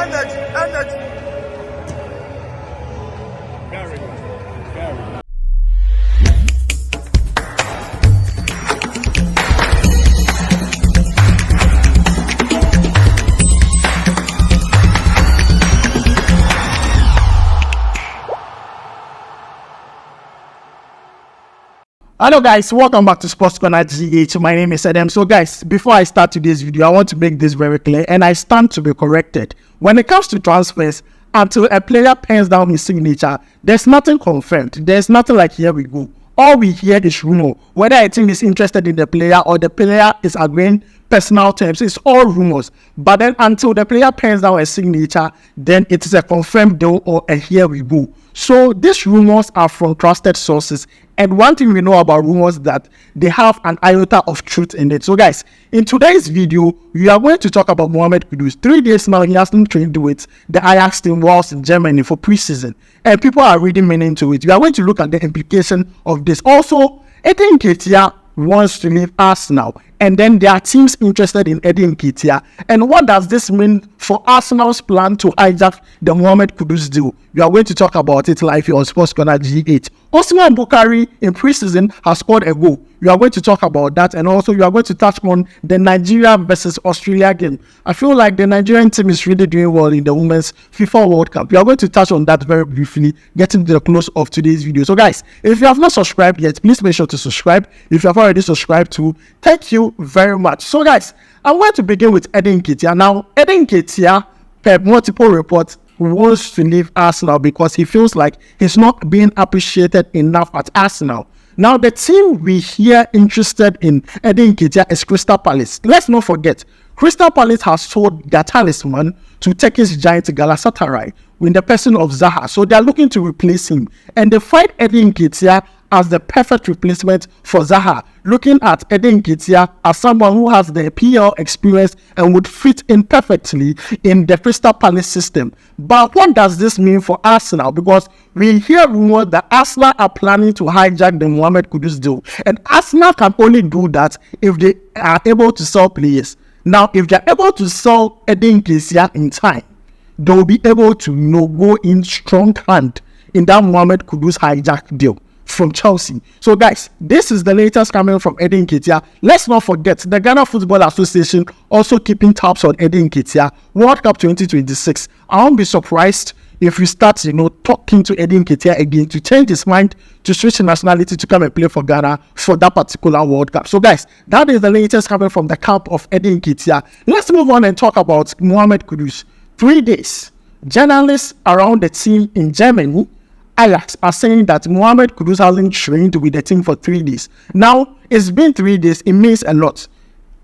Energy. Very good. Very good. Hello guys, welcome back to Sports Corner GH. My name is Adam. So guys, before I start today's video, I want to make this very clear and I stand to be corrected. When it comes to transfers, until a player pens down his signature, there's nothing confirmed. There's nothing like here we go. All we hear is rumor. Whether a team is interested in the player or the player is agreeing personal terms, it's all rumors. But then until the player pens down a signature, then it is a confirmed deal or a here we go. So these rumors are from trusted sources. And one thing we know about rumors that they have an iota of truth in it. So guys, in today's video, we are going to talk about Mohammed Kudus. 3 days now, he hasn't trained with the Ajax team whilst in Germany for preseason. And people are reading meaning to it. We are going to look at the implication of this. Also, Nketiah wants to leave Arsenal, and then there are teams interested in Nketiah. And what does this mean for Arsenal's plan to hijack the Mohammed Kudus deal? We are going to talk about it live here on Sports Corner G8. Osman Bukari in preseason has scored a goal. We are going to talk about that, and also we are going to touch on the Nigeria versus Australia game. I feel like the Nigerian team is really doing well in the Women's FIFA World Cup. We are going to touch on that very briefly, getting to the close of today's video. So guys, if you have not subscribed yet, please make sure to subscribe. If you have already subscribed too, thank you very much. So guys, I'm going to begin with Nketiah. Now, Nketiah, per multiple reports, wants to leave Arsenal because he feels like he's not being appreciated enough at Arsenal. Now, the team we hear interested in Nketiah is Crystal Palace. Let's not forget, Crystal Palace has sold their talisman to Turkish giant Galatasaray in the person of Zaha. So they are looking to replace him. And they find Nketiah as the perfect replacement for Zaha, looking at Nketiah as someone who has the PL experience and would fit in perfectly in the Crystal Palace system. But what does this mean for Arsenal? Because we hear rumors that Arsenal are planning to hijack the Mohammed Kudus deal, and Arsenal can only do that if they are able to sell players. Now, if they are able to sell Nketiah in time, they will be able to go in strong hand in that Mohammed Kudus hijack deal from Chelsea. So guys, this is the latest coming from Nketiah. Let's not forget, the Ghana Football Association also keeping tabs on Nketiah. World Cup 2026. I won't be surprised if we start, talking to Nketiah again to change his mind to switch nationality to come and play for Ghana for that particular World Cup. So guys, that is the latest coming from the camp of Nketiah. Let's move on and talk about Mohammed Kudus. 3 days. Journalists around the team in Germany, Ajax, are saying that Mohammed Kudus hasn't trained with the team for 3 days. Now, it's been 3 days. It means a lot.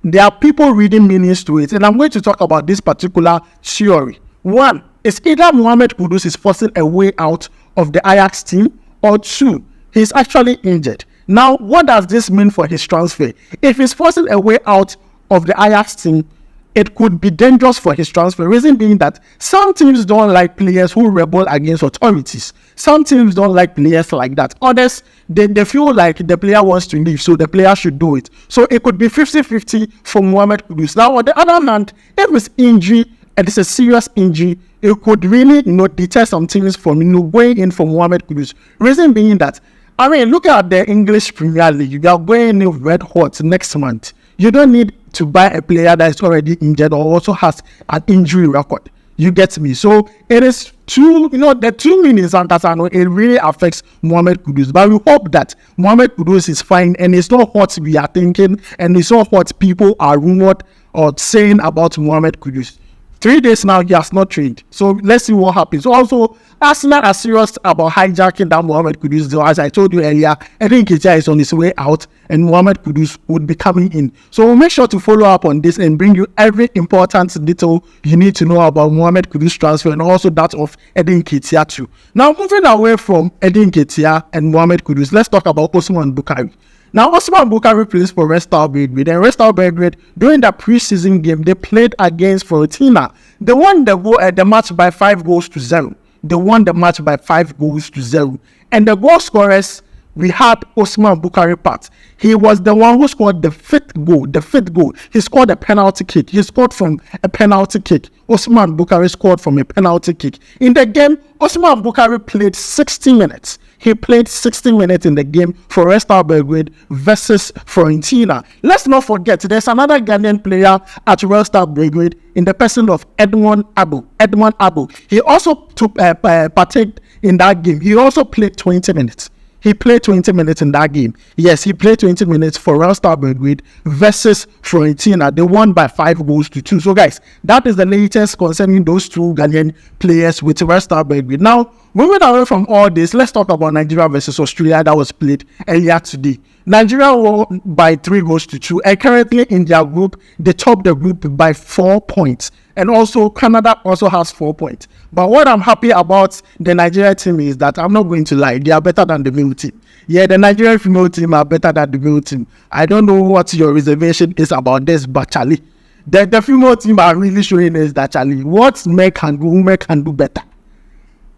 There are people reading meanings to it, and I'm going to talk about this particular theory. One, is either Mohammed Kudus is forcing a way out of the Ajax team, or two, he's actually injured. Now, what does this mean for his transfer? If he's forcing a way out of the Ajax team, it could be dangerous for his transfer. Reason being that some teams don't like players who rebel against authorities. Some teams don't like players like that. Others, they feel like the player wants to leave, so the player should do it. So it could be 50-50 for Mohammed Kudus. Now, on the other hand, if it's injury and it's a serious injury, it could really deter some teams from going in for Mohammed Kudus. Reason being that, look at the English Premier League. You are going in red hot next month. You don't need to buy a player that is already injured or also has an injury record. You get me? So it is the 2 minutes that I know it really affects Mohammed Kudus. But we hope that Mohammed Kudus is fine and it's not what we are thinking and it's not what people are rumored or saying about Mohammed Kudus. 3 days now, he has not trained. So let's see what happens. Also, Arsenal are serious about hijacking that Mohammed Kudus deal. As I told you earlier, Nketiah is on his way out and Mohammed Kudus would be coming in. So we'll make sure to follow up on this and bring you every important detail you need to know about Mohammed Kudus transfer and also that of Nketiah too. Now, moving away from Nketiah and Mohammed Kudus, let's talk about Osman Bukari. Now, Osman Bukari plays for Red Star Belgrade, and Red Star Belgrade, during the preseason game they played against Fiorentina, they won the match by 5 goals to 0. They won the match by 5 goals to 0. And the goal scorers we had Osman Bukari part. He was the one who scored the fifth goal. He scored a penalty kick. He scored from a penalty kick. Osman Bukari scored from a penalty kick. In the game, Osman Bukari played 60 minutes. He played 60 minutes in the game for Red Star Belgrade versus Fiorentina. Let's not forget, there's another Ghanaian player at Red Star Belgrade in the person of Edmond Abu. He also took partake in that game. He also played 20 minutes. He played 20 minutes in that game. Yes, he played 20 minutes for Real Star Belgrade versus Fiorentina. They won by 5-2. So, guys, that is the latest concerning those two Ghanaian players with Real Star Belgrade. Now, moving away from all this, let's talk about Nigeria versus Australia that was played earlier today. Nigeria won by 3-2, and currently in their group, they top the group by 4 points. And also, Canada also has 4 points. But what I'm happy about the Nigeria team is that I'm not going to lie, they are better than the male team. Yeah, the Nigerian female team are better than the male team. I don't know what your reservation is about this, but Charlie, the female team are really showing us that, Charlie, what men can do, women can do better.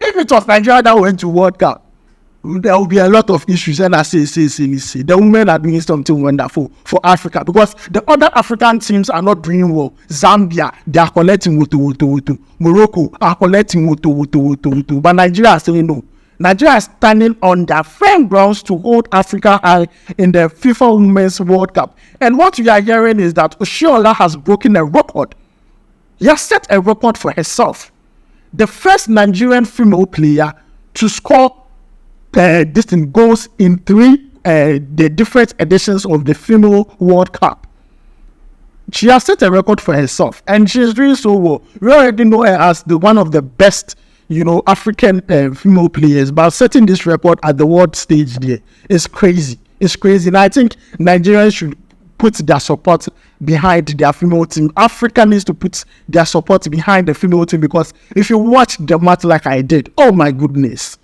If it was Nigeria that went to World Cup, there will be a lot of issues, and I say, the women are doing something wonderful for Africa, because the other African teams are not doing well. Zambia, they are collecting wutu. Morocco are collecting wutu. But Nigeria is saying no. Nigeria is standing on their firm grounds to hold Africa high in the FIFA Women's World Cup. And what we are hearing is that Oshoala has broken a record. He has set a record for herself. The first Nigerian female player to score goals in 3 the different editions of the female World Cup. She has set a record for herself, and she is doing so well. We already know her as one of the best, African female players, but setting this record at the world stage there is crazy. It's crazy, and I think Nigerians should put their support behind their female team. Africa needs to put their support behind the female team, because if you watch the match like I did, oh my goodness,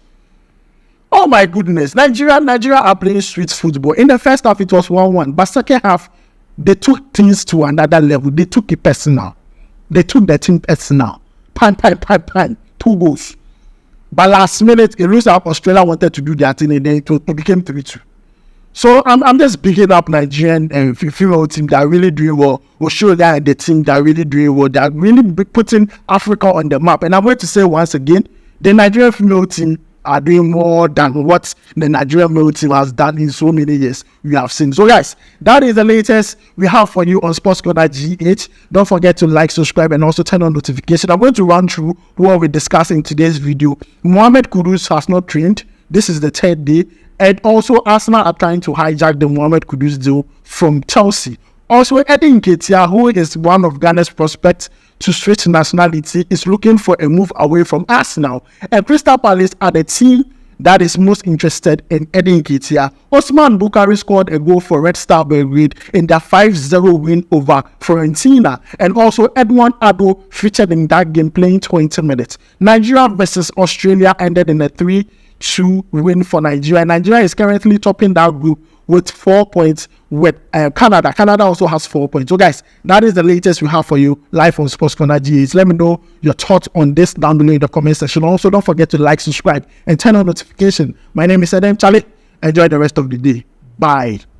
Nigeria are playing sweet football. In the first half, it was 1-1. But second half, they took things to another level. They took it personal. They took the team personal. Pan. 2 goals. But last minute, it looks like Australia wanted to do their thing, and then it became 3-2. So I'm just picking up Nigerian female team that are really doing well. We'll show that the team that are really doing well. That are really putting Africa on the map. And I'm going to say once again, the Nigerian female team are doing more than what the Nigerian male team has done in so many years we have seen. So guys, that is the latest we have for you on Sports Corner GH. Don't forget to like, subscribe, and also turn on notifications. I'm going to run through what we discussed in today's video. Mohammed Kudus has not trained. This is the 3rd day. And also, Arsenal are trying to hijack the Mohammed Kudus deal from Chelsea. Also, Nketiah, who is one of Ghana's prospects to switch nationality, is looking for a move away from Arsenal. And Crystal Palace are the team that is most interested in Nketiah. Osman Bukari scored a goal for Red Star Belgrade in their 5-0 win over Fiorentina. And also, Edmond Abu featured in that game, playing 20 minutes. Nigeria versus Australia ended in a 3-2 win for Nigeria. Nigeria is currently topping that group with 4 points with Canada. Canada also has 4 points. So guys, that is the latest we have for you live on Sports Corner GH. Let me know your thoughts on this down below in the comment section. Also, don't forget to like, subscribe, and turn on notification. My name is Charlie. Enjoy the rest of the day. Bye.